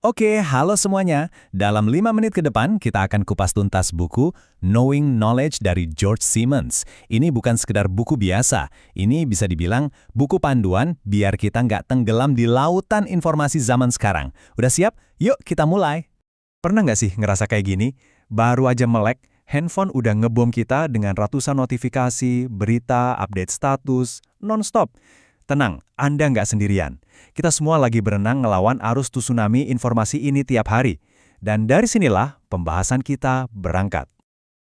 Oke, halo semuanya. Dalam 5 menit ke depan, kita akan kupas tuntas buku Knowing Knowledge dari George Simmons. Ini bukan sekedar buku biasa. Ini bisa dibilang buku panduan biar kita nggak tenggelam di lautan informasi zaman sekarang. Udah siap? Yuk kita mulai. Pernah nggak sih ngerasa kayak gini? Baru aja melek, handphone udah ngebom kita dengan ratusan notifikasi, berita, update status, non-stop. Tenang, Anda nggak sendirian. Kita semua lagi berenang ngelawan arus tsunami informasi ini tiap hari. Dan dari sinilah pembahasan kita berangkat.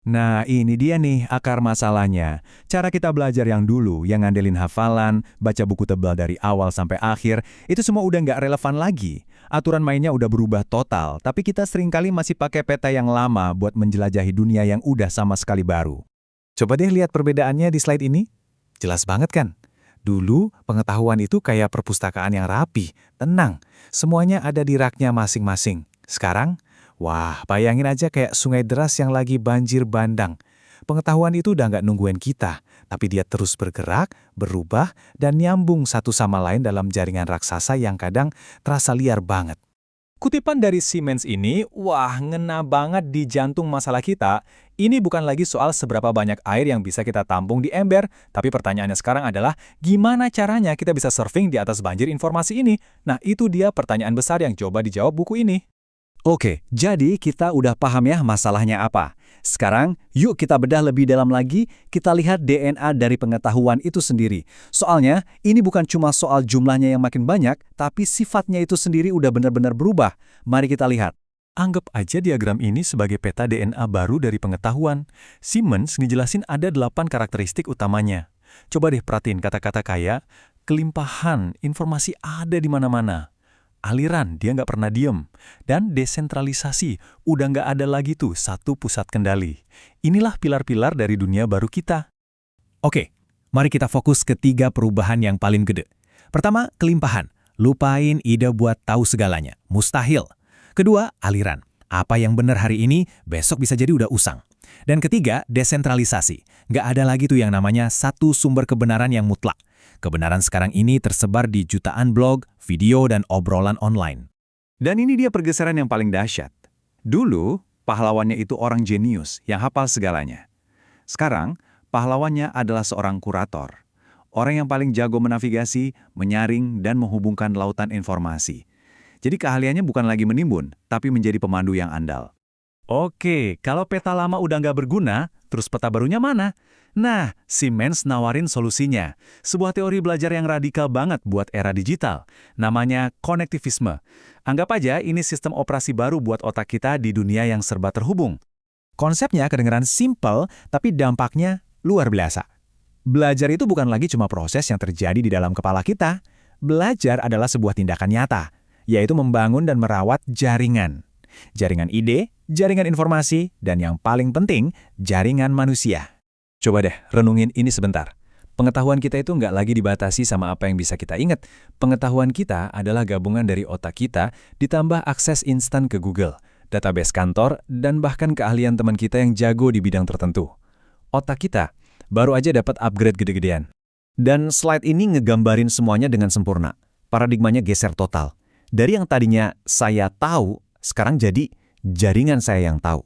Nah, ini dia nih akar masalahnya. Cara kita belajar yang dulu, yang ngandelin hafalan, baca buku tebal dari awal sampai akhir, itu semua udah nggak relevan lagi. Aturan mainnya udah berubah total, tapi kita seringkali masih pakai peta yang lama buat menjelajahi dunia yang udah sama sekali baru. Coba deh lihat perbedaannya di slide ini. Jelas banget kan? Dulu, pengetahuan itu kayak perpustakaan yang rapi, tenang. Semuanya ada di raknya masing-masing. Sekarang, wah, bayangin aja kayak sungai deras yang lagi banjir bandang. Pengetahuan itu udah nggak nungguin kita, tapi dia terus bergerak, berubah, dan nyambung satu sama lain dalam jaringan raksasa yang kadang terasa liar banget. Kutipan dari Simmons ini, wah, ngena banget di jantung masalah kita. Ini bukan lagi soal seberapa banyak air yang bisa kita tampung di ember, tapi pertanyaannya sekarang adalah gimana caranya kita bisa surfing di atas banjir informasi ini? Nah, itu dia pertanyaan besar yang coba dijawab buku ini. Oke, jadi kita udah paham ya masalahnya apa. Sekarang, yuk kita bedah lebih dalam lagi, kita lihat DNA dari pengetahuan itu sendiri. Soalnya, ini bukan cuma soal jumlahnya yang makin banyak, tapi sifatnya itu sendiri udah benar-benar berubah. Mari kita lihat. Anggap aja diagram ini sebagai peta DNA baru dari pengetahuan. Simmons ngejelasin ada 8 karakteristik utamanya. Coba deh perhatiin kata-kata kayak, kelimpahan, informasi ada di mana-mana. Aliran, dia nggak pernah diem. Dan desentralisasi, udah nggak ada lagi tuh satu pusat kendali. Inilah pilar-pilar dari dunia baru kita. Oke, mari kita fokus ke 3 perubahan yang paling gede. Pertama, kelimpahan. Lupain ide buat tahu segalanya. Mustahil. Kedua, aliran. Apa yang benar hari ini, besok bisa jadi udah usang. Dan ketiga, desentralisasi. Nggak ada lagi tuh yang namanya satu sumber kebenaran yang mutlak. Kebenaran sekarang ini tersebar di jutaan blog, video, dan obrolan online. Dan ini dia pergeseran yang paling dahsyat. Dulu, pahlawannya itu orang jenius yang hafal segalanya. Sekarang, pahlawannya adalah seorang kurator. Orang yang paling jago menavigasi, menyaring, dan menghubungkan lautan informasi. Jadi keahliannya bukan lagi menimbun, tapi menjadi pemandu yang andal. Oke, kalau peta lama udah nggak berguna, terus peta barunya mana? Nah, Simmons nawarin solusinya. Sebuah teori belajar yang radikal banget buat era digital. Namanya konektivisme. Anggap aja ini sistem operasi baru buat otak kita di dunia yang serba terhubung. Konsepnya kedengeran simple, tapi dampaknya luar biasa. Belajar itu bukan lagi cuma proses yang terjadi di dalam kepala kita. Belajar adalah sebuah tindakan nyata, yaitu membangun dan merawat jaringan. Jaringan ide, jaringan informasi, dan yang paling penting, jaringan manusia. Coba deh, renungin ini sebentar. Pengetahuan kita itu nggak lagi dibatasi sama apa yang bisa kita ingat. Pengetahuan kita adalah gabungan dari otak kita ditambah akses instan ke Google, database kantor, dan bahkan keahlian teman kita yang jago di bidang tertentu. Otak kita baru aja dapat upgrade gede-gedean. Dan slide ini ngegambarin semuanya dengan sempurna. Paradigmanya geser total. Dari yang tadinya saya tahu, sekarang jadi jaringan saya yang tahu.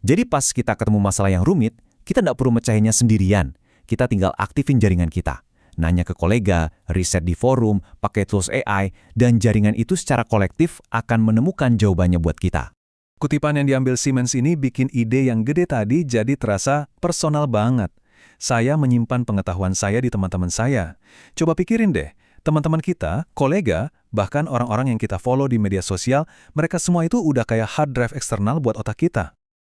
Jadi pas kita ketemu masalah yang rumit, kita nggak perlu mecahinnya sendirian. Kita tinggal aktifin jaringan kita. Nanya ke kolega, riset di forum, pakai tools AI, dan jaringan itu secara kolektif akan menemukan jawabannya buat kita. Kutipan yang diambil Simmons ini bikin ide yang gede tadi jadi terasa personal banget. Saya menyimpan pengetahuan saya di teman-teman saya. Coba pikirin deh, teman-teman kita, kolega, bahkan orang-orang yang kita follow di media sosial, mereka semua itu udah kayak hard drive eksternal buat otak kita.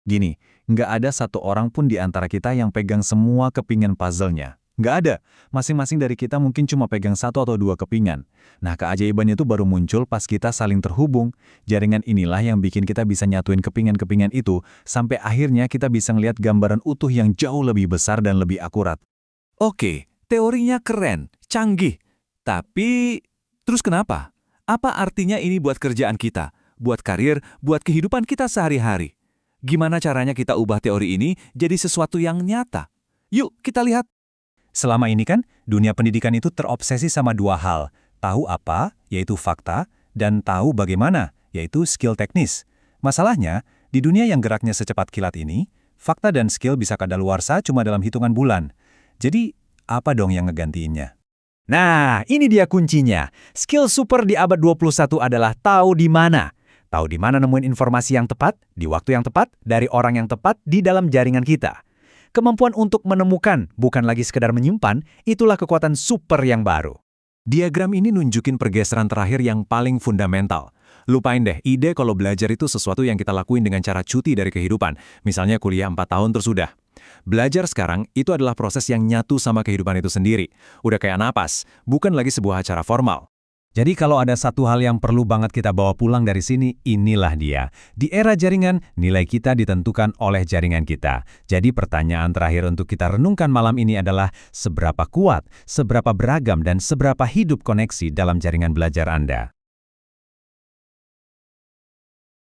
Gini, nggak ada satu orang pun di antara kita yang pegang semua kepingan puzzle-nya. Nggak ada. Masing-masing dari kita mungkin cuma pegang 1 atau 2 kepingan. Nah, keajaibannya itu baru muncul pas kita saling terhubung. Jaringan inilah yang bikin kita bisa nyatuin kepingan-kepingan itu, sampai akhirnya kita bisa ngelihat gambaran utuh yang jauh lebih besar dan lebih akurat. Oke, teorinya keren, canggih. Tapi, terus kenapa? Apa artinya ini buat kerjaan kita, buat karir, buat kehidupan kita sehari-hari? Gimana caranya kita ubah teori ini jadi sesuatu yang nyata? Yuk, kita lihat. Selama ini kan, dunia pendidikan itu terobsesi sama 2 hal. Tahu apa, yaitu fakta, dan tahu bagaimana, yaitu skill teknis. Masalahnya, di dunia yang geraknya secepat kilat ini, fakta dan skill bisa kadaluarsa cuma dalam hitungan bulan. Jadi, apa dong yang ngegantiinnya? Nah, ini dia kuncinya. Skill super di abad 21 adalah tahu di mana. Tahu di mana nemuin informasi yang tepat, di waktu yang tepat, dari orang yang tepat di dalam jaringan kita. Kemampuan untuk menemukan, bukan lagi sekedar menyimpan, itulah kekuatan super yang baru. Diagram ini nunjukin pergeseran terakhir yang paling fundamental. Lupain deh, ide kalau belajar itu sesuatu yang kita lakuin dengan cara cuti dari kehidupan. Misalnya kuliah 4 tahun terus udah. Belajar sekarang itu adalah proses yang nyatu sama kehidupan itu sendiri. Udah kayak napas, bukan lagi sebuah acara formal. Jadi kalau ada satu hal yang perlu banget kita bawa pulang dari sini, inilah dia. Di era jaringan, nilai kita ditentukan oleh jaringan kita. Jadi pertanyaan terakhir untuk kita renungkan malam ini adalah seberapa kuat, seberapa beragam, dan seberapa hidup koneksi dalam jaringan belajar Anda.